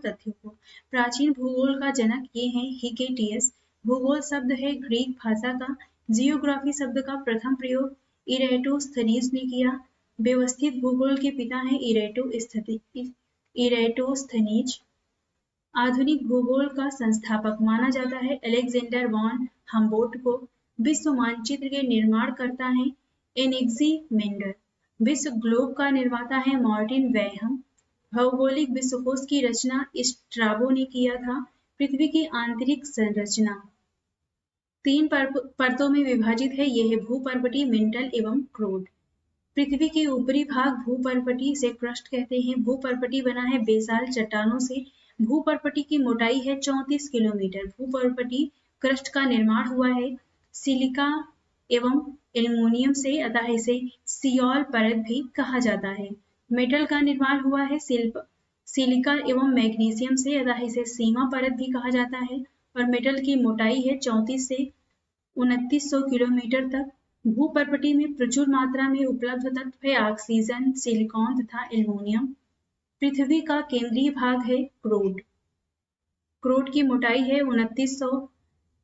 तथ्यों को। प्राचीन भूगोल का जनक ये है हिकेटियस। भूगोल शब्द है ग्रीक भाषा का। जियोग्राफी शब्द का प्रथम प्रयोग इरेटोस्थनीज ने किया। व्यवस्थित भूगोल के पिता हैं इरेटोस्थनीज। आधुनिक भूगोल का संस्थापक माना जाता है अलेक्जेंडर वॉन हम्बोल्ट को। विश्व मानचित्र के निर्माणकर्ता हैं एनेक्सिमेंडर। विश्व ग्लोब का निर्माता है मार्टिन वैहम। भौगोलिक विश्वकोश की रचना स्ट्राबो ने किया था। पृथ्वी की आंतरिक संरचना 3 परतों में विभाजित है। यह है भूपर्वती, मेंटल एवं क्रोड। पृथ्वी के ऊपरी भाग भूपर्वती से क्रस्ट कहते हैं। भूपर्वती बना है बेसाल चट्टानों से। भूपर्वती की मोटाई है 34 किलोमीटर। भूपर्वती क्रस्ट का निर्माण हुआ है सिलिका एवं एल्युमिनियम से, अतः इसे सियोल परत भी कहा जाता है। मेटल का निर्माण हुआ है सिलिका एवं मैग्नीशियम से, अतः इसे सीमा परत भी कहा जाता है। और मेटल की मोटाई है 34 से 2900 किलोमीटर तक। भूपर्वती में प्रचुर मात्रा में उपलब्ध तत्व है ऑक्सीजन, सिलिकॉन तथा एल्युमिनियम। पृथ्वी का केंद्रीय भाग है क्रोड। क्रोड की मोटाई है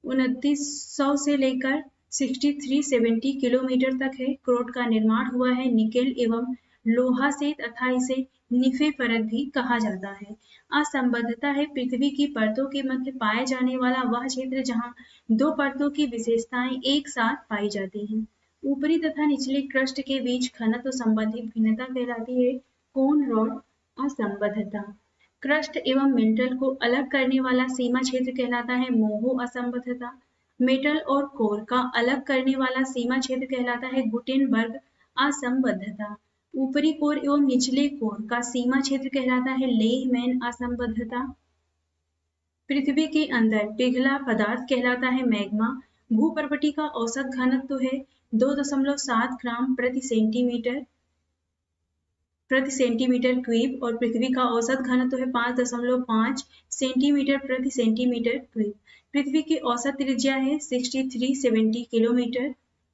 2900 से लेकर 6370 किलोमीटर तक है। क्रोड का निर्माण हुआ है निकेल एवं लोहा से, तथा इसे निफे परत भी कहा जाता है। असंबद्धता है पृथ्वी की परतों के मध्य पाए जाने वाला वह क्षेत्र जहाँ 2 परतों की विशेषताएं एक साथ पाई जाती हैं। ऊपरी तथा निचले क्रस्ट के बीच घनत्व संबंधी भिन्नता कहलाती है कोन रॉड असंबद्धता। क्रस्ट एवं मेंटल को अलग करने वाला सीमा क्षेत्र कहलाता है मोहो असंबद्धता। मेटल और कोर का अलग करने वाला सीमा क्षेत्र कहलाता है गुटेनबर्ग असंबद्धता। ऊपरी कोर एवं निचले कोर का सीमा क्षेत्र कहलाता है लेहमैन असंबद्धता। पृथ्वी के अंदर पिघला पदार्थ कहलाता है मैग्मा। भूपर्वती का औसत घनत्व है 2.7 ग्राम प्रति सेंटीमीटर क्यूब और पृथ्वी का औसत घनत्व है 5.5 सेंटीमीटर प्रति सेंटीमीटर क्यूब। पृथ्वी की औसत त्रिज्या है 6370 किलोमीटर।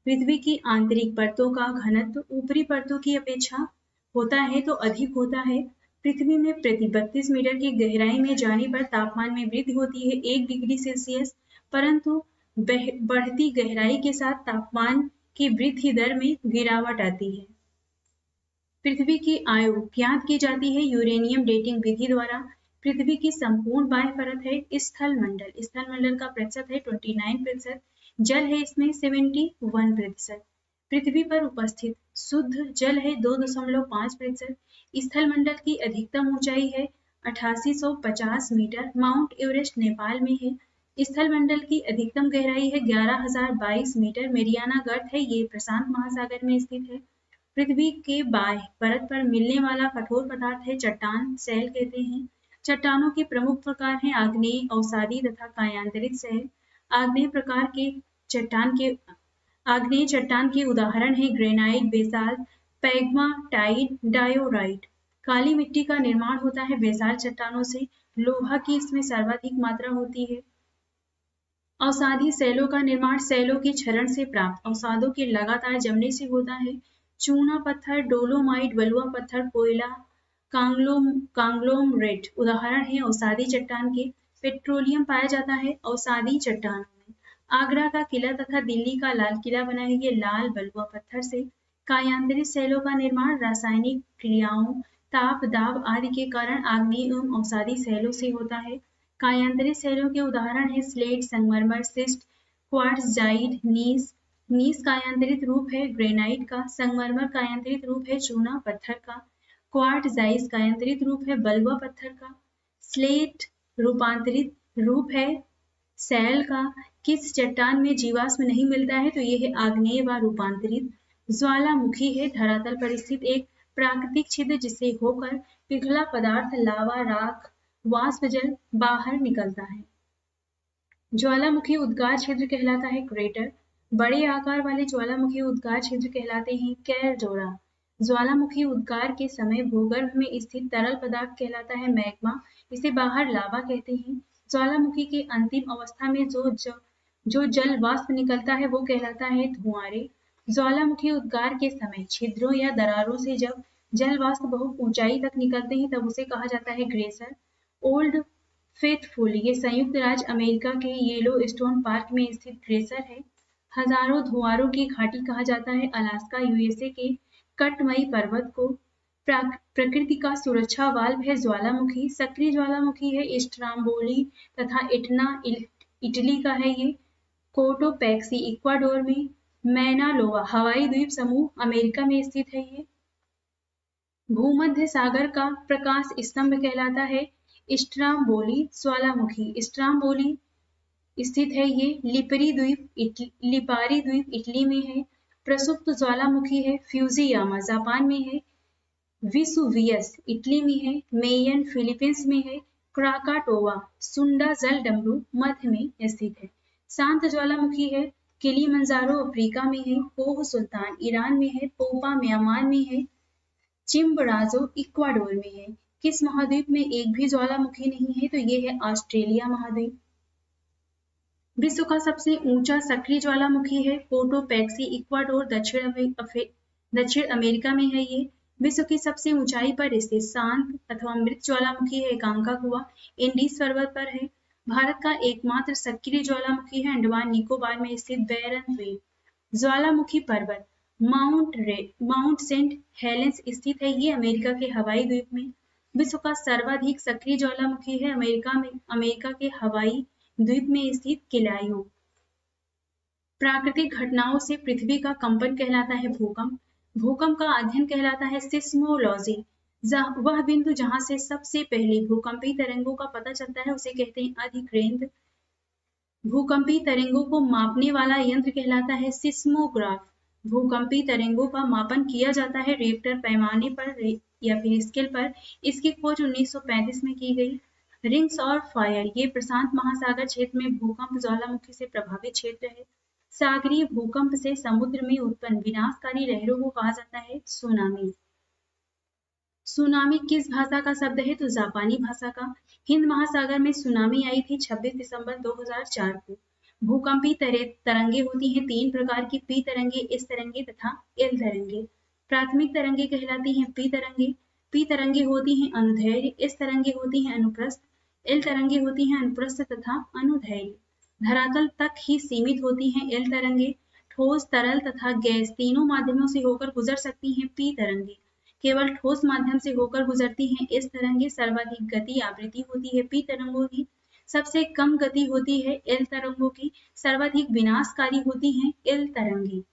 पृथ्वी की आंतरिक परतों का घनत्व ऊपरी परतों की अपेक्षा होता है तो अधिक होता है। पृथ्वी में प्रति 32 मीटर की गहराई में जाने पर तापमान में वृद्धि होती है 1 डिग्री सेल्सियस, परंतु बढ़ती गहराई के साथ तापमान की वृद्धि दर में गिरावट आती है। पृथ्वी की आयु ज्ञात की जाती है यूरेनियम डेटिंग विधि द्वारा। पृथ्वी की संपूर्ण बाह्य परत है स्थल मंडल। स्थल मंडल का प्रतिशत है 29%। जल है इसमें 71%। पृथ्वी पर उपस्थित शुद्ध जल है 2.5%। स्थल मंडल की अधिकतम ऊंचाई है 8850 मीटर। माउंट एवरेस्ट नेपाल में है। स्थल मंडल की अधिकतम गहराई है 11022 मीटर। मेरियाना गर्त है, ये प्रशांत महासागर में स्थित है। पृथ्वी के बाह्य परत पर मिलने वाला कठोर पदार्थ है चट्टान, सैल कहते हैं। चट्टानों के प्रमुख प्रकार हैं आग्नेय, अवसादी तथा कायांतरित सैल। आग्नेय प्रकार के आग्नेय चट्टान के उदाहरण हैं ग्रेनाइट, बेसाल्ट, पैग्माटाइट, डायोराइट। काली मिट्टी का निर्माण होता है बेसाल्ट चट्टानों से। लोहा की इसमें सर्वाधिक मात्रा होती है। अवसादी सैलों का निर्माण सैलों के क्षरण से प्राप्त अवसादों के लगातार जमने से होता है। चूना पत्थर, डोलोमाइट, बलुआ पत्थर, कोयला, कांग्लोमरेट उदाहरण है अवसादी चट्टान के। पेट्रोलियम पाया जाता है अवसादी चट्टानों में। आगरा का किला तथा दिल्ली का लाल किला बना है ये लाल बलुआ पत्थर से। कायांतरित सैलों का निर्माण रासायनिक क्रियाओं, ताप, दाब आदि के कारण आग्नेय एवं अवसादी सैलों से होता है। कायांतरित सैलों के उदाहरण है स्लेट, संगमरमर, सिस्ट, क्वार्ट्ज़ाइट, नीस। नीस कायांतरित रूप है ग्रेनाइट का। संगमरमर कायांतरित रूप है चूना पत्थर का। क्वार्ट्ज़ाइट कायांतरित रूप है बलुआ पत्थर का। स्लेट रूपांतरित रूप है सैल का। किस चट्टान में जीवाश्म नहीं मिलता है तो यह है आग्नेय व रूपांतरित। ज्वालामुखी है धरातल पर स्थित एक प्राकृतिक छिद्र जिससे होकर पिघला पदार्थ लावा, राख, वाष्प जल बाहर निकलता है। ज्वालामुखी उद्गार क्षेत्र कहलाता है क्रेटर। बड़े आकार वाले ज्वालामुखी उद्गार क्षेत्र कहलाते हैं कैलडोरा। ज्वालामुखी उद्गार के समय भूगर्भ में स्थित तरल पदार्थ कहलाता है मैग्मा। इसे बाहर लावा कहते हैं। ज्वालामुखी के अंतिम अवस्था में जो जल वाष्प निकलता है वो कहलाता है धुआंरे। ज्वालामुखी उद्गार के समय छिद्रों या दरारों से जब जल वाष्प बहुत ऊंचाई तक निकलते हैं तब उसे कहा जाता है ग्रेसर। ओल्ड फेथफुल ये संयुक्त राज्य अमेरिका के येलोस्टोन पार्क में स्थित ग्लेशियर है। हजारों धुआरों की घाटी कहा जाता है अलास्का यूएसए के कटमई पर्वत को। प्रकृति का सुरक्षा वाल्व है ज्वालामुखी। सक्रिय ज्वालामुखी है स्ट्राम्बोली तथा इटना इटली का है ये। कोटोपैक्सी इक्वाडोर में। मैना लोआ हवाई द्वीप समूह अमेरिका में स्थित है ये। भूमध्य सागर का प्रकाश स्तंभ कहलाता है स्ट्राम्बोली ज्वालामुखी। स्ट्राम्बोली स्थित है ये। लिपारी द्वीप इटली में है। प्रसुप्त ज्वालामुखी है फ्यूजियामा जापान में है। विसुवियस इटली में है। मेयन फिलीपींस में है। क्राकाटोवा सुंडा जल डमरू मध्य में स्थित है। शांत ज्वालामुखी है किलिमंजारो अफ्रीका में है। पोह सुल्तान ईरान में है। पोपा म्यांमार में है। चिम्बराजो इक्वाडोर में है। किस महाद्वीप में एक भी ज्वालामुखी नहीं है? तो ये है ऑस्ट्रेलिया महाद्वीप। विश्व का सबसे ऊंचा सक्रिय ज्वालामुखी है कोटोपैक्सी इक्वाडोर दक्षिण अमेरिका में है ये। विश्व की सबसे ऊंचाई पर स्थित शांत अथवा मृत ज्वालामुखी है कांकागुआ इंडीज पर्वत पर है। भारत का एकमात्र सक्रिय ज्वालामुखी है अंडमान निकोबार में स्थित बैरन द्वीप। ज्वालामुखी पर्वत माउंट सेंट हेलेंस स्थित है ये अमेरिका के हवाई द्वीप में। विश्व का सर्वाधिक सक्रिय ज्वालामुखी है अमेरिका के हवाई द्वीप में स्थित किलायू। प्राकृतिक घटनाओं से पृथ्वी का कंपन कहलाता है भूकंप। भूकंप का अध्ययन कहलाता है सिस्मोलॉजी। वह बिंदु जहां से सबसे पहले भूकंपी तरंगों का पता चलता है उसे कहते हैं अधिकेंद्र। भूकंपी तरंगों को मापने वाला यंत्र कहलाता है सिस्मोग्राफ। भूकंपी तरंगों का मापन किया जाता है रिक्टर पैमाने पर या फिर स्केल पर। इसकी खोज 1935 में की गई। रिंग्स और फायर ये प्रशांत महासागर क्षेत्र में भूकंप ज्वालामुखी से प्रभावित क्षेत्र है। सागरीय भूकंप से समुद्र में उत्पन्न विनाशकारी लहरों को कहा जाता है सुनामी। सुनामी किस भाषा का शब्द है? तो जापानी भाषा का। हिंद महासागर में सुनामी आई थी 26 दिसंबर 2004 को। भूकंपी तरंगे होती हैं 3 प्रकार की, पी तरंगे, एस तरंगे तथा एल तरंगे। प्राथमिक तरंगे कहलाती हैं पी तरंगे। पी तरंगे होती हैं अनुदैर्घ्य, एस तरंगे होती हैं अनुप्रस्थ, एल तरंगे होती हैं अनुप्रस्थ तथा अनुदैर्घ्य। धरातल तक ही सीमित होती हैं एल तरंगे। ठोस, तरल तथा गैस तीनों माध्यमों से होकर गुजर सकती हैं पी तरंगे। केवल ठोस माध्यम से होकर गुजरती हैं एस तरंगे। सर्वाधिक गति आवृत्ति होती है पी तरंगों की। सबसे कम गति होती है एल तरंगों की। सर्वाधिक विनाशकारी होती हैं एल तरंगे।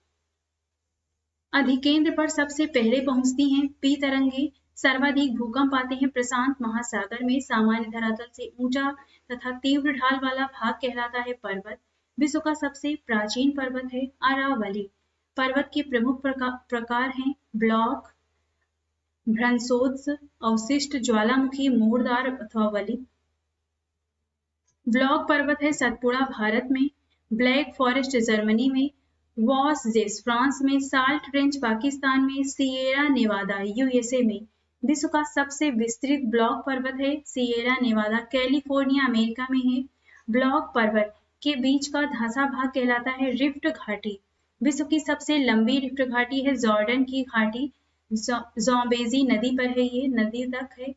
अधिकेंद्र पर सबसे पहले पहुंचती हैं पी तरंगे। सर्वाधिक भूकंप आते हैं प्रशांत महासागर में। सामान्य धरातल से ऊंचा तथा तीव्र ढाल वाला भाग कहलाता है पर्वत। विश्व का सबसे प्राचीन पर्वत है अरावली। पर्वत के प्रमुख प्रकार हैं ब्लॉक, भ्रंशोत्स, अवशिष्ट, ज्वालामुखी, मोरदार अथवा वलित। ब्लॉक पर्वत है सतपुड़ा भारत में। ब्लैक फॉरेस्ट जर्मनी में। वॉसजेस फ्रांस में। साल्ट रेंज पाकिस्तान में। सिएरा नेवादा यूएसए में। विश्व का सबसे विस्तृत ब्लॉक पर्वत है सिएरा नेवादा कैलिफोर्निया अमेरिका में है। ब्लॉक पर्वत के बीच का धंसा भाग कहलाता है रिफ्ट घाटी। विश्व की सबसे लंबी रिफ्ट घाटी है जॉर्डन की घाटी। ज़ाम्बेज़ी नदी पर है, ये नदी तक है।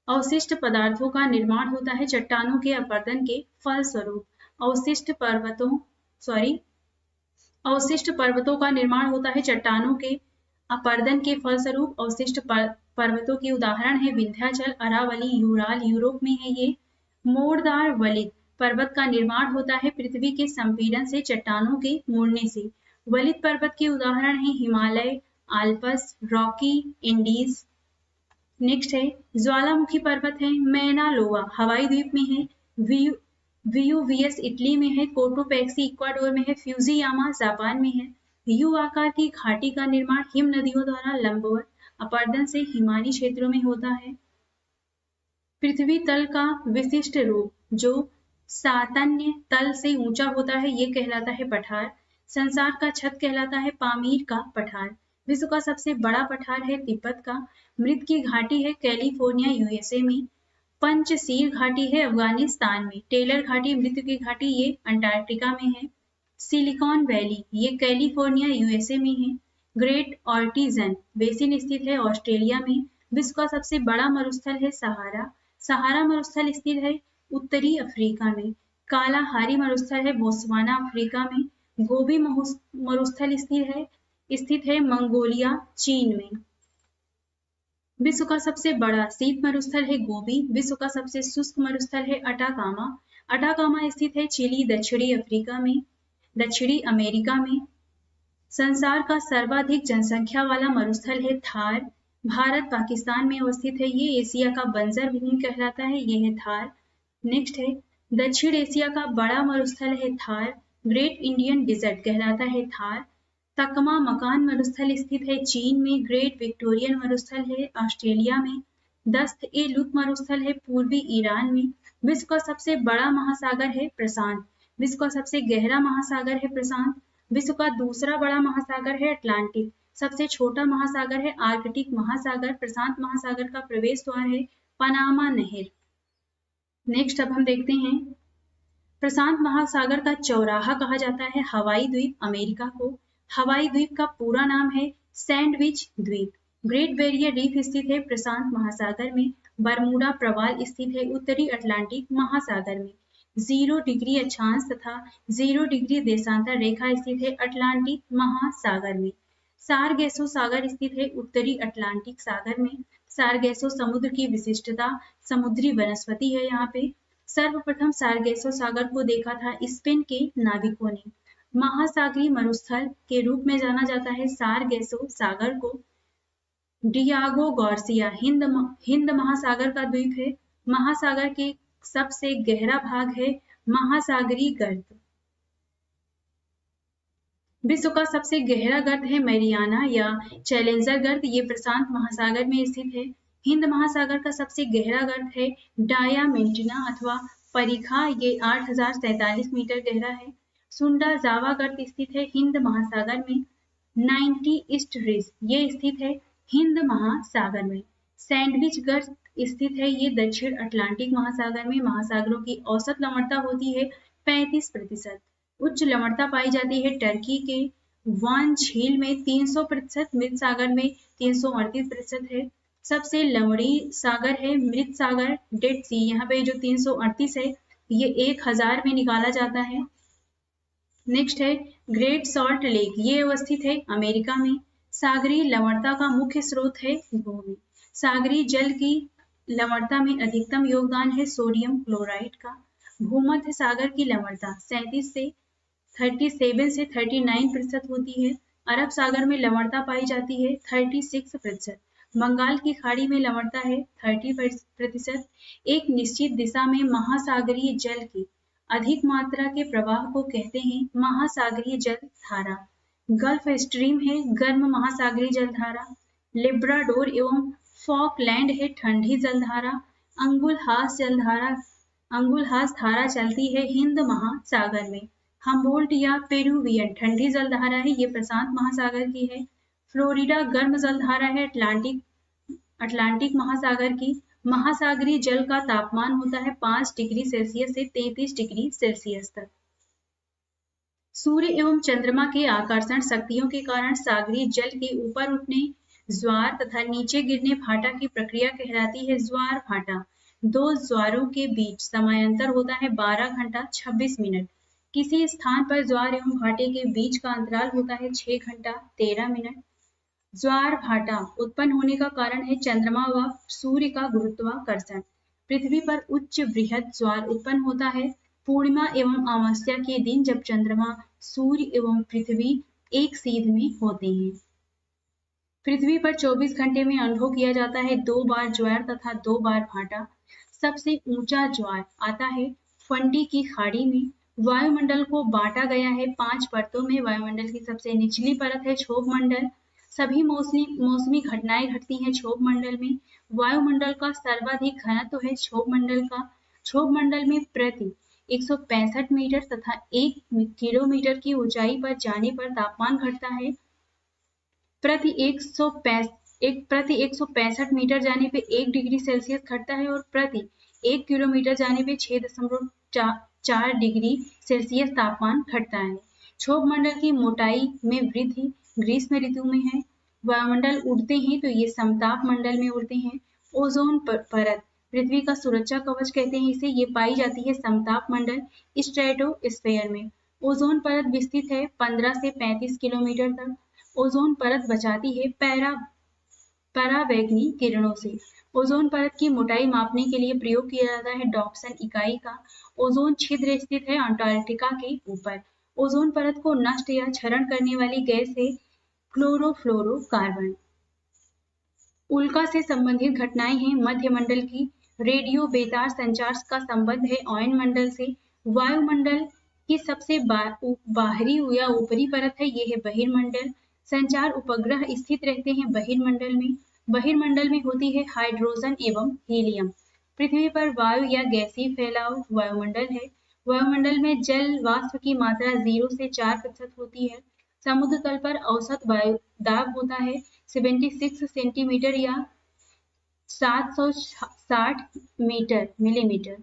अवशिष्ट पदार्थों का निर्माण होता है चट्टानों के अपरदन के फलस्वरूप। अवशिष्ट पर्वतों का निर्माण होता है चट्टानों के अपरदन के फलस्वरूप। अवशिष्ट पर्वतों के उदाहरण है विंध्याचल, अरावली, यूराल यूरोप में है ये। मोरदार वलित पर्वत का निर्माण होता है पृथ्वी के संपीड़न से चट्टानों के मुड़ने से। वलित पर्वत के उदाहरण है Himalaya, Alps, Rocky, Indies. Next है ज्वालामुखी पर्वत है मैना लोआ हवाई द्वीप में है। वियुवियस इटली में है। कोटोपैक्सी इक्वाडोर में है। फ्यूजियामा जापान में है। यू आकार की घाटी का निर्माण हिम नदियों द्वारा लंबवत अपरदन से हिमानी क्षेत्रों में होता है। पृथ्वी तल का विशिष्ट रूप जो सातन्य तल से ऊंचा होता है ये कहलाता है पठार। संसार का छत कहलाता है पामीर का पठार। विश्व का सबसे बड़ा पठार है तिब्बत का। मृत की घाटी है कैलिफोर्निया यूएसए में। पंचशील घाटी है अफगानिस्तान में। टेलर घाटी मृत्यु की घाटी ये अंटार्कटिका में है। सिलिकॉन वैली ये कैलिफोर्निया यूएसए में है। ग्रेट ऑर्टिजन बेसिन स्थित है ऑस्ट्रेलिया में। विश्व का सबसे बड़ा मरुस्थल है सहारा। सहारा मरुस्थल स्थित है उत्तरी अफ्रीका में। कालाहारी मरुस्थल है बोत्सवाना अफ्रीका में। गोबी मरुस्थल स्थित है मंगोलिया चीन में। विश्व का सबसे बड़ा शीत मरुस्थल है गोबी। विश्व का सबसे शुष्क मरुस्थल है अटाकामा। अटाकामा स्थित है चिली दक्षिणी अमेरिका में। संसार का सर्वाधिक जनसंख्या वाला मरुस्थल है थार। भारत पाकिस्तान में अवस्थित है। ये एशिया का बंजर भूमि कहलाता है। ये है थार। नेक्स्ट है दक्षिण एशिया का बड़ा मरुस्थल है थार। ग्रेट इंडियन डिजर्ट कहलाता है थार। तकमा मकान मरुस्थल स्थित है चीन में। ग्रेट विक्टोरियन मरुस्थल है ऑस्ट्रेलिया में। दस्त ए लुत मरुस्थल है पूर्वी ईरान में। विश्व का सबसे बड़ा महासागर है प्रशांत। विश्व का सबसे गहरा महासागर है प्रशांत। विश्व का दूसरा बड़ा महासागर है अटलांटिक। सबसे छोटा महासागर है आर्कटिक महासागर। प्रशांत महासागर का प्रवेश द्वार है पनामा नहर। नेक्स्ट अब हम देखते हैं प्रशांत महासागर का चौराहा कहा जाता है हवाई द्वीप अमेरिका को। हवाई द्वीप का पूरा नाम है सैंडविच द्वीप। ग्रेट बैरियर रीफ स्थित है प्रशांत महासागर में। बरमूडा प्रवाल स्थित है उत्तरी अटलांटिक महासागर में। 0 डिग्री अक्षांश तथा 0 डिग्री देशांतर रेखा स्थित है अटलांटिक महासागर में। सारगेसो सागर स्थित है उत्तरी अटलांटिक सागर में। सारगेसो समुद्र की विशिष्टता समुद्री वनस्पति है। यहाँ पे सर्वप्रथम सारगेसो सागर को देखा था स्पेन के नाविकों ने। महासागरीय मरुस्थल के रूप में जाना जाता है सारगेसो सागर को। डियागो गार्सिया हिंद महासागर का द्वीप है। महासागर के सबसे गहरा भाग है महासागरीय गर्त। विश्व का सबसे गहरा गर्त है मैरियाना या चैलेंजर गर्त। ये प्रशांत महासागर में स्थित है। हिंद महासागर का सबसे गहरा गर्त है डायामेंटिना अथवा परिखा। ये 8047 मीटर गहरा है। सुंडा जावा गर्त स्थित है हिंद महासागर में। 90 ईस्ट रिज ये स्थित है हिंद महासागर में। सैंडविच गर्त स्थित है ये दक्षिण अटलांटिक महासागर में। महासागरों की औसत लवणता होती है 35%। उच्च लवणता पाई जाती है टर्की के वान झील में 300%। मृत सागर में 338% है। सबसे लवणीय सागर है मृत सागर डेड सी। यहाँ पे जो 338 है ये 1000 में निकाला जाता है। नेक्स्ट है ग्रेट सॉल्ट लेक। ये अवस्थित है अमेरिका में। सागरीय लवणता का मुख्य स्रोत है भूमि। सागरीय जल की लवणता में अधिकतम योगदान है सोडियम क्लोराइड का। भूमध्य सागर की लवणता 37 से 39% होती है। अरब सागर में लवणता पाई जाती है 36%। बंगाल की खाड़ी में लवणता है 30%। एक निश्चित दिशा में महासागरीय जल की अधिक मात्रा के प्रवाह को कहते हैं महासागरीय जल धारा। गल्फ स्ट्रीम है गर्म महासागरीय जलधारा। लिब्राडोर एवं फॉकलैंड है ठंडी जलधारा। अंगुलहास धारा चलती है हिंद महासागर में। हम्बोल्ट या पेरुवियन ठंडी जलधारा है। ये प्रशांत महासागर की है। फ्लोरिडा गर्म जलधारा है अटलांटिक महासागर की। महासागरीय जल का तापमान होता है 5 डिग्री सेल्सियस से 33 डिग्री सेल्सियस तक। सूर्य एवं चंद्रमा के आकर्षण शक्तियों के कारण सागरीय जल के ऊपर उठने ज्वार तथा नीचे गिरने भाटा की प्रक्रिया कहलाती है ज्वार भाटा। दो ज्वारों के बीच समयांतर होता है 12 घंटा 26 मिनट। किसी स्थान पर ज्वार एवं भाटे के बीच का अंतराल होता है 6 घंटा 13 मिनट। ज्वार भाटा उत्पन्न होने का कारण है चंद्रमा व सूर्य का गुरुत्वाकर्षण। पृथ्वी पर उच्च बृहद ज्वार उत्पन्न होता है पूर्णिमा एवं अमावस्या के दिन जब चंद्रमा सूर्य एवं पृथ्वी एक सीध में होते हैं। पृथ्वी पर 24 घंटे में अनुभव किया जाता है 2 बार ज्वार तथा 2 बार भाटा। सबसे ऊंचा ज्वार आता है फंडी की खाड़ी में। वायुमंडल को बांटा गया है 5 परतों में। वायुमंडल की सबसे निचली परत है क्षोभ मंडल। सभी मौसमी घटनाएं घटती हैं क्षोभ मंडल में। वायुमंडल का सर्वाधिक घनत्व है क्षोभ मंडल का। क्षोभ मंडल में प्रति 165 मीटर तथा 1 किलोमीटर की ऊंचाई पर जाने पर तापमान घटता है प्रति 165 मीटर जाने पे 1 डिग्री सेल्सियस घटता है और प्रति 1 किलोमीटर जाने पे 6.4 डिग्री सेल्सियस तापमान घटता है। क्षोभ मंडल की मोटाई में वृद्धि ग्रीष्म ऋतु में है। वायुमंडल उड़ते हैं तो ये समताप मंडल में उड़ते हैं। ओजोन परत पृथ्वी का सुरक्षा कवच कहते हैं इसे। ये पाई जाती है समताप मंडल स्ट्रेटोस्फेयर में। ओजोन परत विस्तृत है 15 से 35 किलोमीटर तक। ओजोन परत बचाती है पराबैंगनी किरणों से। ओजोन परत की मोटाई मापने के लिए प्रयोग किया जाता है डॉप्सन इकाई का। ओजोन छिद्र स्थित है अंटार्कटिका के ऊपर। ओजोन परत को नष्ट या क्षरण करने वाली गैस है क्लोरोफ्लोरोकार्बन। उल्का से संबंधित घटनाएं हैं मध्यमंडल की। रेडियो बेतार संचार का संबंध है ऑयन मंडल से। वायुमंडल की सबसे बाहरी या ऊपरी परत है ये है बहिर्मंडल। संचार उपग्रह स्थित रहते हैं बहिर्मंडल में। बहिर्मंडल में होती है हाइड्रोजन एवं हीलियम। पृथ्वी पर वायु या गैसीय फैलाव वायुमंडल है। वायुमंडल में जल वाष्प की मात्रा 0 से 4% होती है। समुद्र तल पर औसत वायु दाब होता है 76 सेंटीमीटर या 760 मिलीमीटर।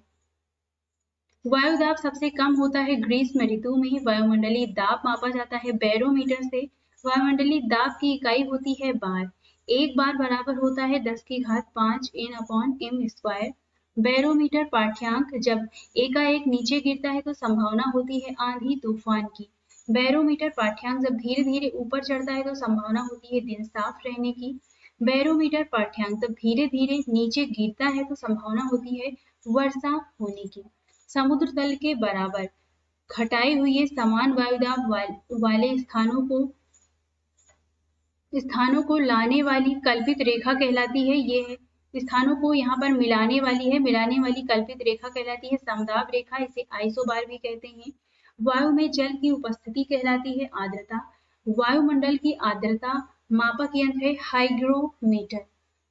वायुदाब सबसे कम होता है ग्रीष्म ऋतु में। वायुमंडलीय दाब मापा जाता है बैरोमीटर से। वायुमंडलीय दाब की इकाई होती है बार। एक बार बराबर होता है 10⁵ N/m²। बैरोमीटर पाठ्यांक जब एकाएक नीचे गिरता है तो संभावना होती है आंधी तूफान की। बैरोमीटर पाठ्यांक जब धीरे धीरे ऊपर चढ़ता है तो संभावना होती है दिन साफ रहने की। बैरोमीटर पाठ्यांक जब धीरे धीरे नीचे गिरता है तो संभावना होती है वर्षा होने की। समुद्र तल के बराबर घटाए हुए समान वायुदाब वाले स्थानों को लाने वाली कल्पित रेखा कहलाती है। ये स्थानों को यहाँ पर मिलाने वाली कल्पित रेखा कहलाती है समदाब रेखा। इसे आइसोबार भी कहते हैं। वायु में जल की उपस्थिति कहलाती है आर्द्रता। वायुमंडल की आर्द्रता मापक यंत्र है हाइग्रोमीटर।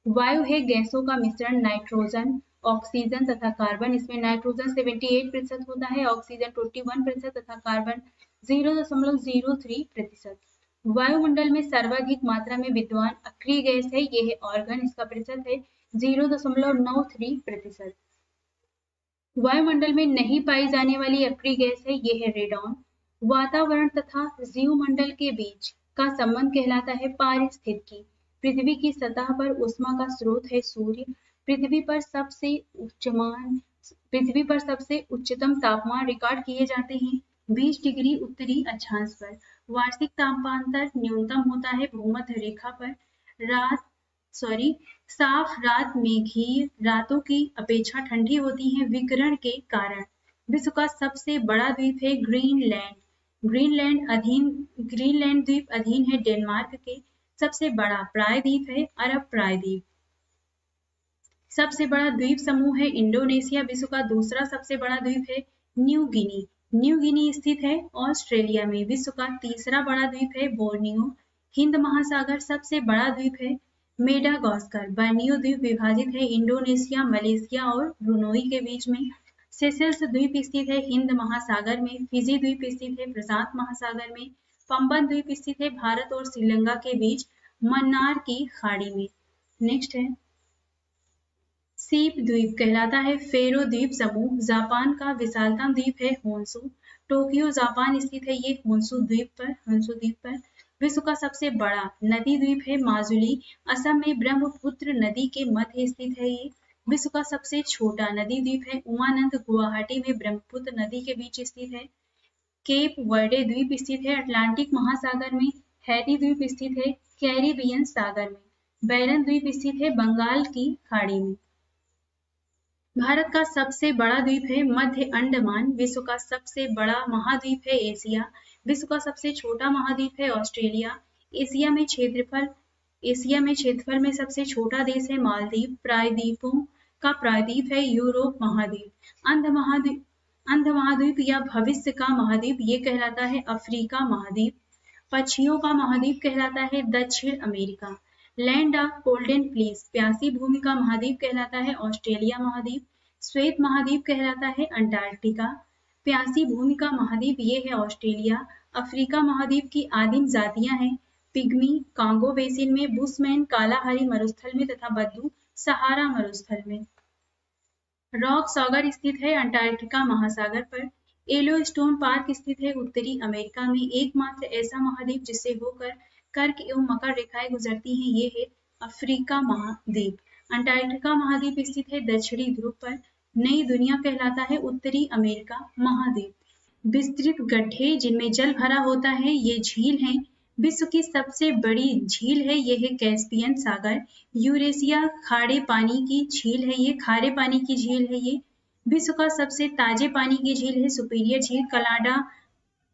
वायु है गैसों का मिश्रण नाइट्रोजन ऑक्सीजन तथा कार्बन। इसमें नाइट्रोजन 78% होता है, ऑक्सीजन 21% तथा कार्बन 0.03%। वायुमंडल में सर्वाधिक मात्रा में विद्यमान अक्रिय गैस है ये है ऑर्गन। इसका प्रतिशत है 0.93%। वायुमंडल में नहीं पाई जाने वाली अक्रिय गैस है ये है रेडॉन। वातावरण तथा जीवमंडल के बीच का संबंध कहलाता है पारिस्थितिकी। पृथ्वी की सतह पर ऊष्मा का स्रोत है सूर्य। पृथ्वी पर सबसे उच्चतम तापमान रिकॉर्ड किए जाते हैं 20 डिग्री उत्तरी अक्षांश पर। वार्षिक तापांतर न्यूनतम होता है भूमध्य रेखा पर। साफ रात मेघीय रातों की अपेक्षा ठंडी होती हैं विकिरण के कारण। विश्व का सबसे बड़ा द्वीप है ग्रीनलैंड। ग्रीनलैंड द्वीप अधीन है डेनमार्क के। सबसे बड़ा प्रायद्वीप है अरब प्रायद्वीप। सबसे बड़ा द्वीप समूह है इंडोनेशिया। विश्व का दूसरा सबसे बड़ा द्वीप है न्यू गिनी। न्यू गिनी स्थित है ऑस्ट्रेलिया में। विश्व का तीसरा बड़ा द्वीप है बोर्नियो। हिंद महासागर सबसे बड़ा द्वीप है मेडागास्कर। बर्नियो द्वीप विभाजित है इंडोनेशिया मलेशिया और ब्रुनोई के बीच में। सेशेल्स द्वीप स्थित है हिंद महासागर में। फिजी द्वीप स्थित है प्रशांत महासागर में। पंबन द्वीप स्थित है भारत और श्रीलंका के बीच मन्नार की खाड़ी में। नेक्स्ट है सीप द्वीप कहलाता है फेरो द्वीप समूह। जापान का विशालतम द्वीप है होन्शु। टोक्यो जापान स्थित है ये होन्शु द्वीप पर। विश्व का सबसे बड़ा नदी द्वीप है माजुली। असम में ब्रह्मपुत्र नदी के मध्य स्थित है ये। विश्व का सबसे छोटा नदी द्वीप है उमानंद गुवाहाटी में ब्रह्मपुत्र नदी के बीच स्थित है। केप वर्डे द्वीप स्थित है अटलांटिक महासागर में। हैती द्वीप स्थित है कैरिबियन सागर में। बैरन द्वीप स्थित है बंगाल की खाड़ी में। भारत का सबसे बड़ा द्वीप है मध्य अंडमान। विश्व का सबसे बड़ा महाद्वीप है एशिया। विश्व का सबसे छोटा महाद्वीप है ऑस्ट्रेलिया। एशिया में क्षेत्रफल में सबसे छोटा देश है मालदीव। प्रायद्वीपों का प्रायद्वीप है यूरोप महाद्वीप। अंध महाद्वीप या भविष्य का महाद्वीप ये कहलाता है अफ्रीका महाद्वीप। पक्षियों का महाद्वीप कहलाता है दक्षिण America. Land of golden fleece प्यासी भूमि का महाद्वीप कहलाता है ऑस्ट्रेलिया महाद्वीप। श्वेत महाद्वीप कहलाता है अंटार्कटिका। प्यासी भूमि का महाद्वीप ये है ऑस्ट्रेलिया। अफ्रीका महाद्वीप की आदिम जातियां हैं पिग्मी कांगो बेसिन में, बुशमैन कालाहारी मरुस्थल में तथा बद्दू सहारा मरुस्थल में। रॉक सॉगर स्थित है अंटार्कटिका महासागर पर। येलोस्टोन पार्क स्थित है उत्तरी अमेरिका में। एकमात्र ऐसा महाद्वीप जिससे होकर कर्क एवं मकर रेखाएं गुजरती हैं ये है अफ्रीका महाद्वीप। अंटार्कटिका महाद्वीप स्थित है दक्षिणी ध्रुव पर। नई दुनिया कहलाता है उत्तरी अमेरिका महाद्वीप। विस्तृत गड्ढे जिनमें जल भरा होता है ये झील हैं। विश्व की सबसे बड़ी झील है ये है कैस्पियन सागर। यूरेशिया खारे पानी की झील है, ये खारे पानी की झील है ये। विश्व का सबसे ताजे पानी की झील है सुपीरियर झील।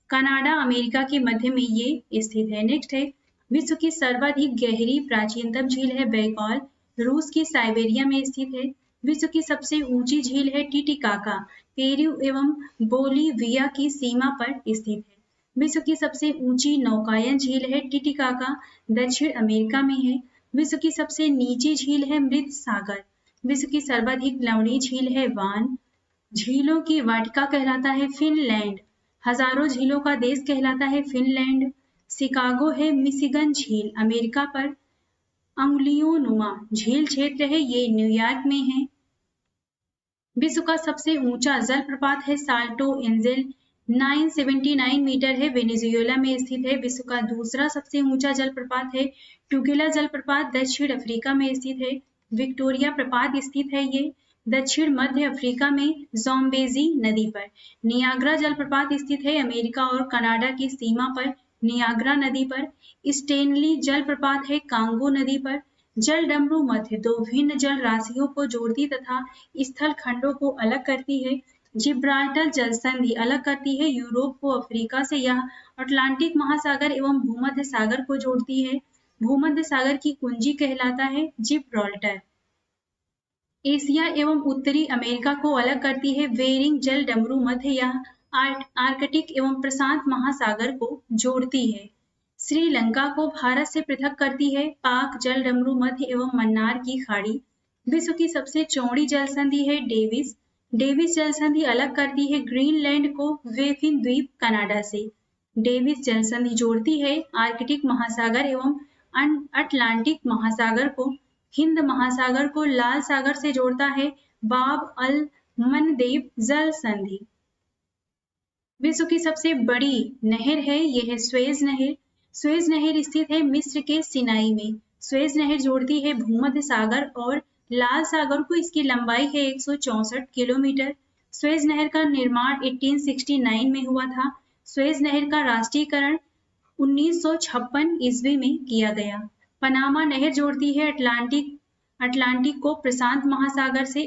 कनाडा अमेरिका के मध्य में ये स्थित है। नेक्स्ट है विश्व की सर्वाधिक गहरी प्राचीनतम झील है बैकॉल, रूस की साइबेरिया में स्थित है। विश्व की सबसे ऊंची झील है टिटिकाका, पेरू एवं बोलीविया की सीमा पर स्थित है। विश्व की सबसे ऊंची नौकायन झील है टिटिकाका, दक्षिण अमेरिका में है। विश्व की सबसे नीची झील है मृत सागर। विश्व की सर्वाधिक लंबी झील है वान। झीलों की वाटिका कहलाता है फिनलैंड। हजारों झीलों का देश कहलाता है फिनलैंड। शिकागो है मिशिगन झील अमेरिका पर। अंगुलियों नुमा झील क्षेत्र है ये न्यूयॉर्क में है। विश्व का सबसे ऊंचा जलप्रपात है साल्टो एंजेल, 979 मीटर है, वेनेजुएला में स्थित है। विश्व का दूसरा सबसे ऊंचा जलप्रपात है टुगेला जलप्रपात, दक्षिण अफ्रीका में स्थित है। विक्टोरिया प्रपात स्थित है ये दक्षिण मध्य अफ्रीका में ज़ाम्बेज़ी नदी पर। नियाग्रा जलप्रपात स्थित है अमेरिका और कनाडा की सीमा पर नियाग्रा नदी पर। स्टेनली जलप्रपात है कांगो नदी पर। जल डमरू मध्य दो भिन्न जल राशियों को जोड़ती तथा स्थल खंडों को अलग करती है। जिब्राल्टर जल संधि अलग करती है यूरोप को अफ्रीका से। यह अटलांटिक महासागर एवं भूमध्य सागर को जोड़ती है। भूमध्य सागर की कुंजी कहलाता है जिब्राल्टर। एशिया एवं उत्तरी अमेरिका को अलग करती है बेरिंग जल डमरू मध्य। यह आर्कटिक एवं प्रशांत महासागर को जोड़ती है। श्रीलंका को भारत से पृथक करती है पाक जल डमरू मध्य एवं मन्नार की खाड़ी। विश्व की सबसे चौड़ी जल संधि है डेविस। डेविस जल संधि अलग करती है ग्रीनलैंड को वेफिन द्वीप कनाडा से। डेविस जल संधि जोड़ती है आर्कटिक महासागर एवं अटलांटिक महासागर को। हिंद महासागर को लाल सागर से जोड़ता है बाब अल मनदेब जल संधि। विश्व की सबसे बड़ी नहर है यह है स्वेज नहर। स्वेज नहर स्थित है मिस्र के सिनाई में। स्वेज नहर जोड़ती है भूमध्य सागर और लाल सागर को। इसकी लंबाई है 164 किलोमीटर। स्वेज नहर का निर्माण 1869 में हुआ था। स्वेज नहर का राष्ट्रीयकरण 1956 ईस्वी में किया गया। पनामा नहर जोड़ती है अटलांटिक को प्रशांत महासागर से।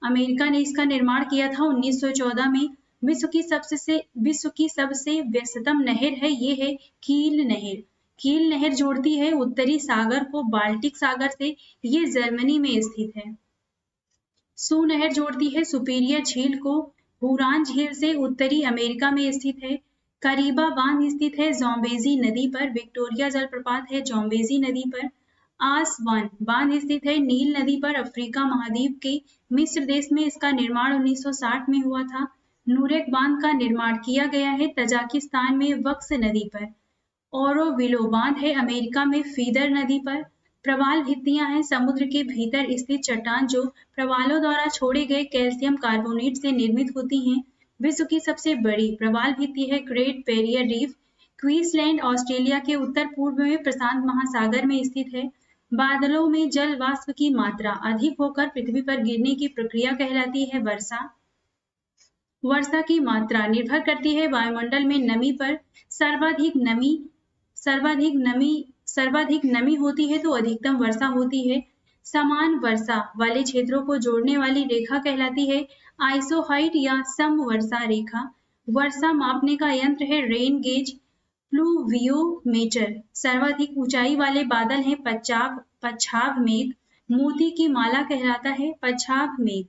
अमेरिका ने इसका निर्माण किया था 1914 में। विश्व की सबसे व्यस्ततम नहर है ये है कील नहर। कील नहर जोड़ती है उत्तरी सागर को बाल्टिक सागर से। ये जर्मनी में स्थित है। सू नहर जोड़ती है सुपीरियर झील को हुरान झील से। उत्तरी अमेरिका में स्थित है। करीबा बांध स्थित है ज़ाम्बेज़ी नदी पर। विक्टोरिया जलप्रपात है ज़ाम्बेज़ी नदी पर। आसवान बांध स्थित है नील नदी पर अफ्रीका महाद्वीप के मिस्र देश में। इसका निर्माण 1960 में हुआ था। नूरेक बांध का निर्माण किया गया है तजाकिस्तान में वक्स नदी पर। ओरोविलो बांध है अमेरिका में फीदर नदी पर। प्रवाल भित्तियां हैं समुद्र के भीतर स्थित चट्टान जो प्रवालों द्वारा छोड़े गए कैल्शियम कार्बोनेट से निर्मित होती हैं। विश्व की सबसे बड़ी प्रवाल भित्ति है great barrier reef. Queensland Australia के उत्तर पूर्व में प्रशांत महासागर में स्थित है। बादलों में जल वाष्प की मात्रा अधिक होकर पृथ्वी पर गिरने की प्रक्रिया कहलाती है वर्षा। वर्षा की मात्रा निर्भर करती है वायुमंडल में नमी पर। सर्वाधिक नमी होती है तो अधिकतम वर्षा होती है। समान वर्षा वाले क्षेत्रों को जोड़ने वाली रेखा कहलाती है आइसोहाइट या समवर्षा रेखा। वर्षा मापने का यंत्र है रेन गेज प्लूवियोमीटर। सर्वाधिक ऊंचाई वाले बादल हैं पच्छाव मेघ। मोती की माला कहलाता है पच्छाव मेघ।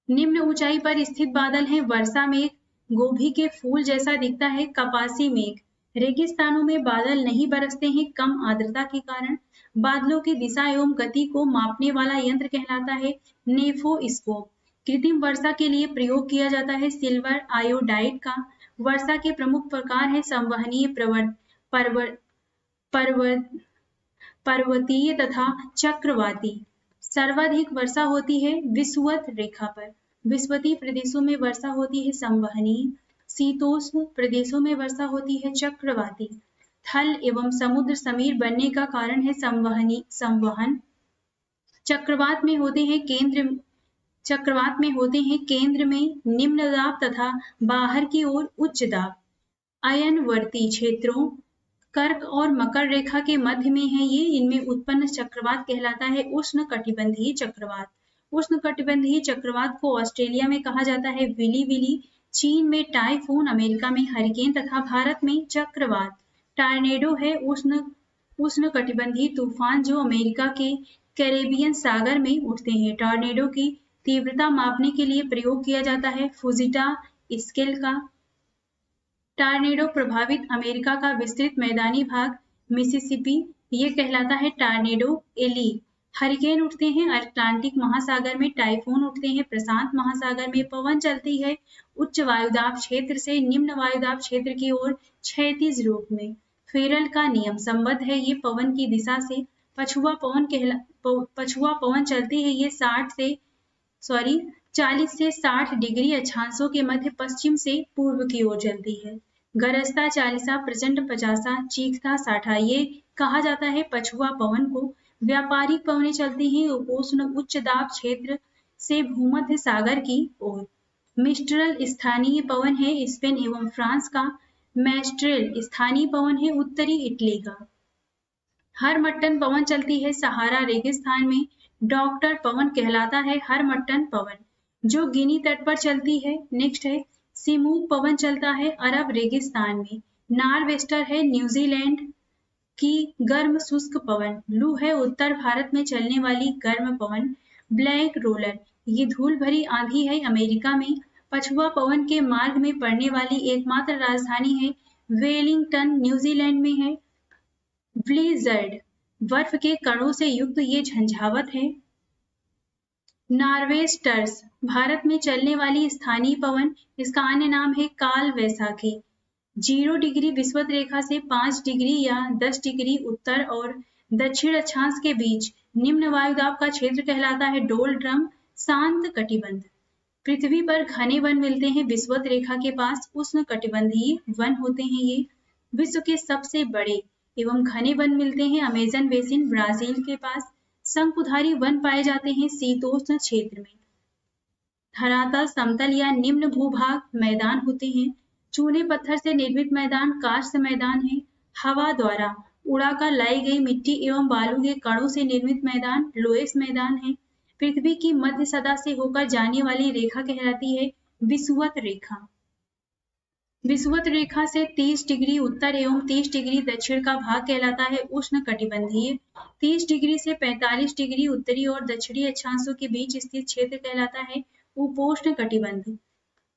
निम्न ऊंचाई पर स्थित बादल हैं वर्षा मेघ। गोभी के फूल जैसा दिखता है कपासी मेघ। रेगिस्तानों में बादल नहीं बरसते हैं कम आर्द्रता के कारण। बादलों की दिशा एवं गति को मापने वाला यंत्र कहलाता है नेफोस्कोप। कृत्रिम वर्षा के लिए प्रयोग किया जाता है सिल्वर आयोडाइड का। वर्षा के प्रमुख प्रकार हैं संवहनीय, पर्वतीय तथा चक्रवाती। सर्वाधिक वर्षा होती है विषुवत रेखा पर। विषुवतीय प्रदेशों में वर्षा होती है संवहनीय। शीतोष्ण प्रदेशों में वर्षा होती है चक्रवाती। थल एवं समुद्र समीर बनने का कारण है संवहन। चक्रवात में होते हैं केंद्र में निम्न दाब तथा बाहर की ओर उच्च दाब। अयनवर्ती क्षेत्रों कर्क और मकर रेखा के मध्य में है ये, इनमें उत्पन्न चक्रवात कहलाता है उष्णकटिबंधीय चक्रवात। उष्णकटिबंधीय चक्रवात को ऑस्ट्रेलिया में कहा जाता है विली विली, चीन में टाइफून, अमेरिका में हरिकेन तथा भारत में चक्रवात। टॉर्नेडो है उष्णकटिबंधीय तूफान जो अमेरिका के कैरेबियन सागर में उठते हैं। टॉर्नेडो की तीव्रता मापने के लिए प्रयोग किया जाता है फुजिटा स्केल का। टॉर्नेडो प्रभावित अमेरिका का विस्तृत मैदानी भाग मिसिसिपी, ये कहलाता है टॉर्नेडो एली। हरिकेन उठते हैं अटलांटिक महासागर में, टाइफून उठते हैं प्रशांत महासागर में। पवन चलती है उच्च वायुदाब क्षेत्र से निम्न वायुदाब क्षेत्र की ओर क्षैतिज रूप में। फेरल का नियम संबद्ध है ये पवन की दिशा से। पछुआ पवन चलती है ये 40 से 60 डिग्री अक्षांशों के मध्य पश्चिम से पूर्व की ओर चलती है। गरजता 40, प्रचंड 50, चीखता 60, ये कहा जाता है पछुआ पवन को। व्यापारिक पवनें चलती हैं उपोष्ण उच्च दाब क्षेत्र से भूमध्य सागर की ओर। मिस्ट्रल स्थानीय पवन है स्पेन एवं फ्रांस का। मैस्ट्रेल स्थानीय पवन है उत्तरी इटली का। हरमट्टन पवन चलती है सहारा रेगिस्तान में। डॉक्टर पवन कहलाता है हरमट्टन पवन जो गिनी तट पर चलती है। नेक्स्ट है सिमूक पवन चलता है अरब रेगिस्तान में। नॉरवेस्टर है न्यूजीलैंड की गर्म शुष्क पवन। लू है उत्तर भारत में चलने वाली गर्म पवन। ब्लैक रोलर ये धूल भरी आंधी है अमेरिका में। पछुआ पवन के मार्ग में पड़ने वाली एकमात्र राजधानी है वेलिंगटन, न्यूजीलैंड में है। ब्लिज़र्ड बर्फ के कणों से युक्त ये झंझावत है। नॉर्वेस्टर्स भारत में चलने वाली स्थानीय पवन, इसका अन्य नाम है काल वैसाखी। 0 डिग्री विषुवत रेखा से 5 डिग्री या 10 डिग्री उत्तर और दक्षिण अक्षांश के बीच निम्न वायुदाब का क्षेत्र कहलाता है डोलड्रम शांत कटिबंध। पृथ्वी पर घने वन मिलते हैं विषुवत रेखा के पास, उष्ण कटिबंधीय वन होते हैं ये। विश्व के सबसे बड़े एवं घने वन मिलते हैं अमेजन बेसिन ब्राजील के पास। शंकुधारी वन पाए जाते हैं शीतोष्ण क्षेत्र में। धरातल समतल या निम्न भूभाग मैदान होते हैं। चूने पत्थर से निर्मित मैदान काष्ठ मैदान है। हवा द्वारा उड़ाकर लाई गई मिट्टी एवं बालू के कणों से निर्मित मैदान लोएस मैदान है। पृथ्वी की मध्य सतह से होकर जाने वाली रेखा कहलाती है विषुवत रेखा। विषुवत रेखा से 30 डिग्री उत्तर एवं 30 डिग्री दक्षिण का भाग कहलाता है उष्ण कटिबंधीय। 30 डिग्री से 45 डिग्री उत्तरी और दक्षिणी अक्षांशों के बीच स्थित क्षेत्र कहलाता है उपोष्ण कटिबंध।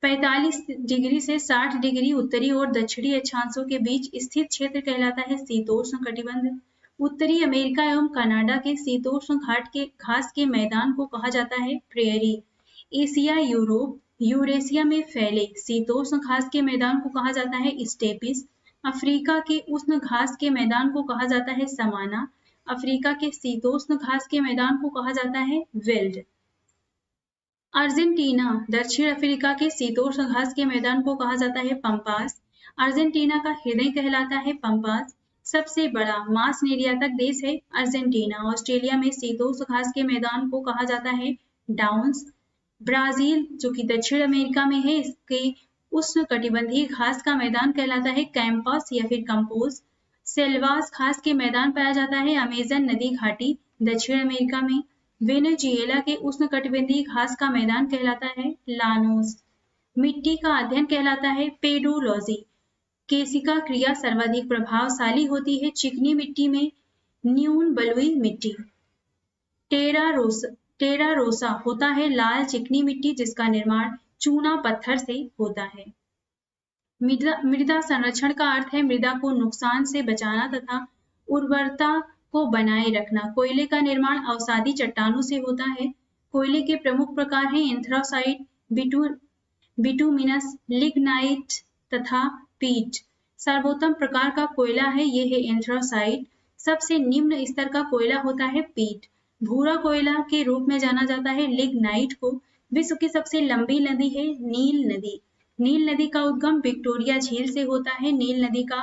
45 डिग्री से 60 डिग्री उत्तरी और दक्षिणी अक्षांशों के बीच स्थित क्षेत्र कहलाता है शीतोष्ण कटिबंध। उत्तरी अमेरिका एवं कनाडा के शीतोष्ण घास के मैदान को कहा जाता है प्रेयरी। एशिया यूरोप यूरेशिया में फैले शीतोष्ण घास के मैदान को कहा जाता है स्टेपिस। अफ्रीका के उष्ण घास के मैदान को कहा जाता है समाना। अफ्रीका के शीतोष्ण घास के मैदान को कहा जाता है वेल्ड। अर्जेंटीना दक्षिण अफ्रीका के शीतोष्ण घास के मैदान को कहा जाता है पंपास। अर्जेंटीना का हृदय कहलाता है पंपास। सबसे बड़ा मांस निर्यातक देश है अर्जेंटीना। ऑस्ट्रेलिया में शीतोष्ण घास के मैदान को कहा जाता है डाउन्स। ब्राजील जो कि दक्षिण अमेरिका में है, इसके उष्ण कटिबंधीय घास का मैदान कहलाता है कैंपस या फिर कंपोज। सेल्वास घास के मैदान पाया जाता है अमेजन नदी घाटी दक्षिण अमेरिका में। वेनेजुएला के उष्ण कटिबंधीय घास का मैदान कहलाता है लानोस। मिट्टी का अध्ययन कहलाता है पेडोलॉजी। केशिका क्रिया सर्वाधिक प्रभावशाली होती है चिकनी मिट्टी में न्यून बलुई मिट्टी। टेरा रोसा होता है लाल चिकनी मिट्टी जिसका निर्माण चूना पत्थर से होता है। मृदा संरक्षण का अर्थ है मृदा को नुकसान से बचाना तथा उर्वरता को बनाए रखना। कोयले का निर्माण अवसादी चट्टानों से होता है। कोयले के प्रमुख प्रकार हैं एंथ्रासाइट, बिटुमिनस, लिग्नाइट तथा पीट। सर्वोत्तम प्रकार का कोयला है ये है एंथ्रासाइट। सबसे निम्न स्तर का कोयला होता है पीट। भूरा कोयला के रूप में जाना जाता है लिग्नाइट को। विश्व की सबसे लंबी नदी है नील नदी। नील नदी का उद्गम विक्टोरिया झील से होता है। नील नदी का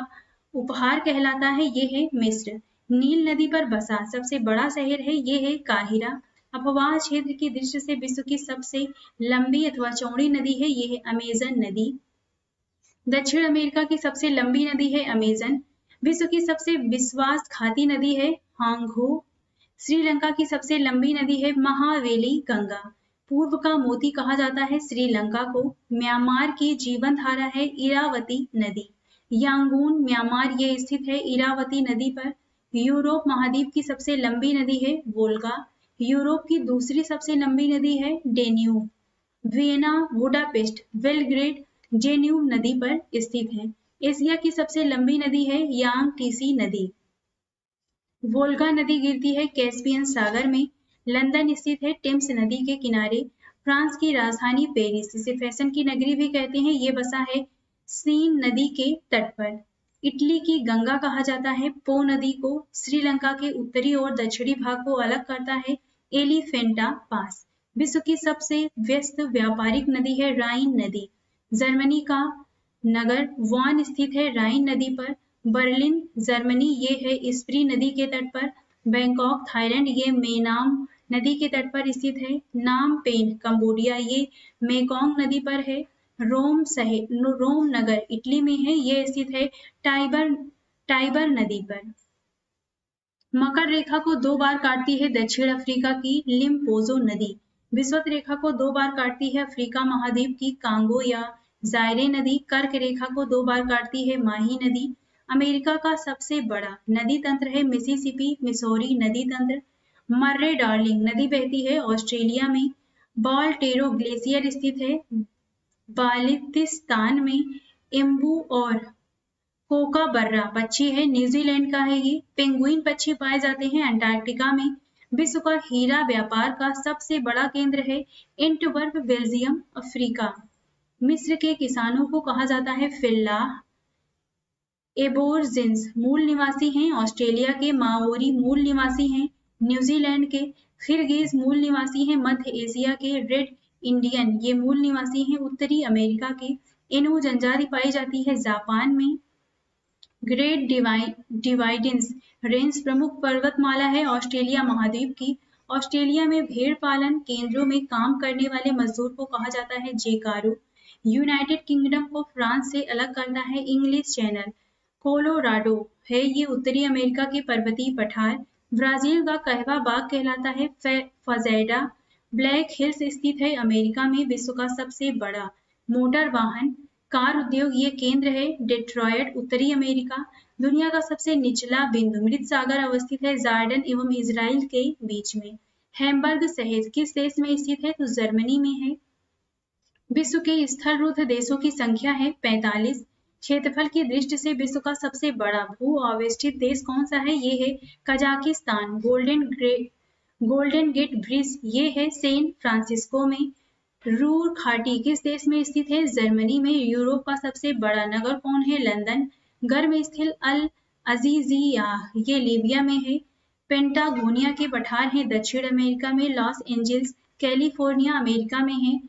उपहार कहलाता है ये है मिस्र। नील नदी पर बसा सबसे बड़ा शहर है ये है काहिरा। अपवाह क्षेत्र की दृष्टि से विश्व की सबसे लंबी अथवा चौड़ी नदी है, ये है अमेजन नदी। दक्षिण अमेरिका की सबसे लंबी नदी है अमेजन। विश्व की सबसे विश्वासघाती नदी है हांगहो। श्रीलंका की सबसे लंबी नदी है महावेली गंगा। पूर्व का मोती कहा जाता है श्रीलंका को। म्यांमार की जीवन धारा है इरावती नदी। यांगून म्यांमार ये स्थित है इरावती नदी पर। यूरोप महाद्वीप की सबसे लंबी नदी है वोल्गा। यूरोप की दूसरी सबसे लंबी नदी है डेन्यूब। वियना, बुडापेस्ट, बेलग्रेड जेन्यूब नदी पर स्थित है। एशिया की सबसे लंबी नदी है यांगटीसी नदी। वोल्गा नदी गिरती है कैस्पियन सागर में। लंदन स्थित है टेम्स नदी के किनारे। फ्रांस की राजधानी पेरिस, इसे फैशन की नगरी भी कहते हैं, ये बसा है सीन नदी के तट पर। इटली की गंगा कहा जाता है पो नदी को। श्रीलंका के उत्तरी और दक्षिणी भाग को अलग करता है एलिफेंटा पास। विश्व की सबसे व्यस्त व्यापारिक नदी है राइन नदी। जर्मनी का नगर वान स्थित है राइन नदी पर। बर्लिन जर्मनी ये है स्प्री नदी के तट पर। बैंकॉक थाईलैंड ये मेनाम नदी के तट पर स्थित है। नाम पेन कंबोडिया ये मेकोंग नदी पर है। रोम नगर इटली में है, ये स्थित है टाइबर नदी पर। मकर रेखा को 2 बार काटती है दक्षिण अफ्रीका की लिम्पोजो नदी। विषुवत रेखा को 2 बार काटती है अफ्रीका महाद्वीप की कांगो या जायरे नदी। कर्क रेखा को 2 बार काटती है माही नदी। अमेरिका का सबसे बड़ा नदी तंत्र है मिसिसिपी मिसौरी नदी तंत्र। मर्रे डार्लिंग नदी बहती है ऑस्ट्रेलिया में। बॉल्टेरो ग्लेशियर स्थित है बाल्टिस्तान में। एम्बू और कोकाबर्रा पक्षी है न्यूजीलैंड का है ये। पेंगुइन पक्षी पाए जाते हैं अंटार्कटिका में। विश्व का हीरा व्यापार का सबसे बड़ा केंद्र है एंटवर्प बेल्जियम अफ्रीका। मिस्र के किसानों को कहा जाता है फिल्लाह। एबोर्जिन्स मूल निवासी हैं ऑस्ट्रेलिया के। माओरी मूल निवासी हैं न्यूजीलैंड के। खिरगिज मूल निवासी हैं मध्य एशिया के। रेड इंडियन ये मूल निवासी हैं उत्तरी अमेरिका के। इनु जनजाति पाई जाती है जापान में। ग्रेट डिवाइडेंस रेंज प्रमुख पर्वतमाला है ऑस्ट्रेलिया महाद्वीप की। ऑस्ट्रेलिया में भेड़ पालन केंद्रों में काम करने वाले मजदूर को कहा जाता है जेकारू। यूनाइटेड किंगडम को फ्रांस से अलग करता है इंग्लिश चैनल। कोलोराडो है ये उत्तरी अमेरिका के पर्वतीय पठार। ब्राजील का कहवा बाग कहलाता है फजेडा। ब्लैक हिल्स स्थित है अमेरिका में। विश्व का सबसे बड़ा मोटर वाहन कार उद्योग ये केंद्र है डेट्रॉयट उत्तरी अमेरिका। दुनिया का सबसे निचला बिंदु मृत सागर अवस्थित है जॉर्डन एवं इजराइल के बीच में। हैम्बर्ग शहर किस देश में स्थित है तो जर्मनी में है। विश्व के स्थलरुद्ध देशों की संख्या है 45। क्षेत्रफल की दृष्टि से विश्व का सबसे बड़ा भू आवेष्टित देश कौन सा है, ये है कजाकिस्तान। गोल्डन गेट ब्रिज ये है सैन फ्रांसिस्को में। रूर घाटी किस देश में स्थित है, जर्मनी में। यूरोप का सबसे बड़ा नगर कौन है, लंदन। गर्म स्थिल अल अजीजिया ये लीबिया में है। पेंटागोनिया के पठार हैं दक्षिण अमेरिका में। लॉस एंजल्स कैलिफोर्निया अमेरिका में है।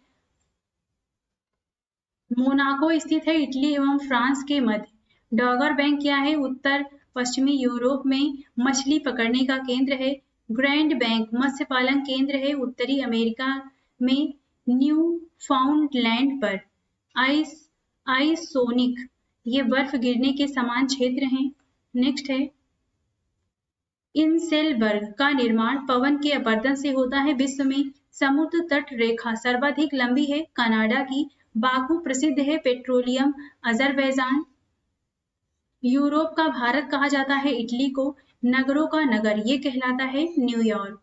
मोनाको स्थित है इटली एवं फ्रांस के मध्य। डॉगर बैंक क्या है, उत्तर पश्चिमी यूरोप में मछली पकड़ने का केंद्र है। ग्रैंड बैंक मत्स्य पालन केंद्र है उत्तरी अमेरिका में। न्यू फाउंडलैंड पर आइसोनिक ये बर्फ गिरने के समान क्षेत्र हैं। नेक्स्ट है इंसेलबर्ग का निर्माण पवन के अपरदन से होता है। विश्व में समुद्र तट रेखा सर्वाधिक लंबी है कनाडा की। बाकू प्रसिद्ध है पेट्रोलियम अजरबैजान। यूरोप का भारत कहा जाता है इटली को। नगरों का नगर ये कहलाता है न्यूयॉर्क।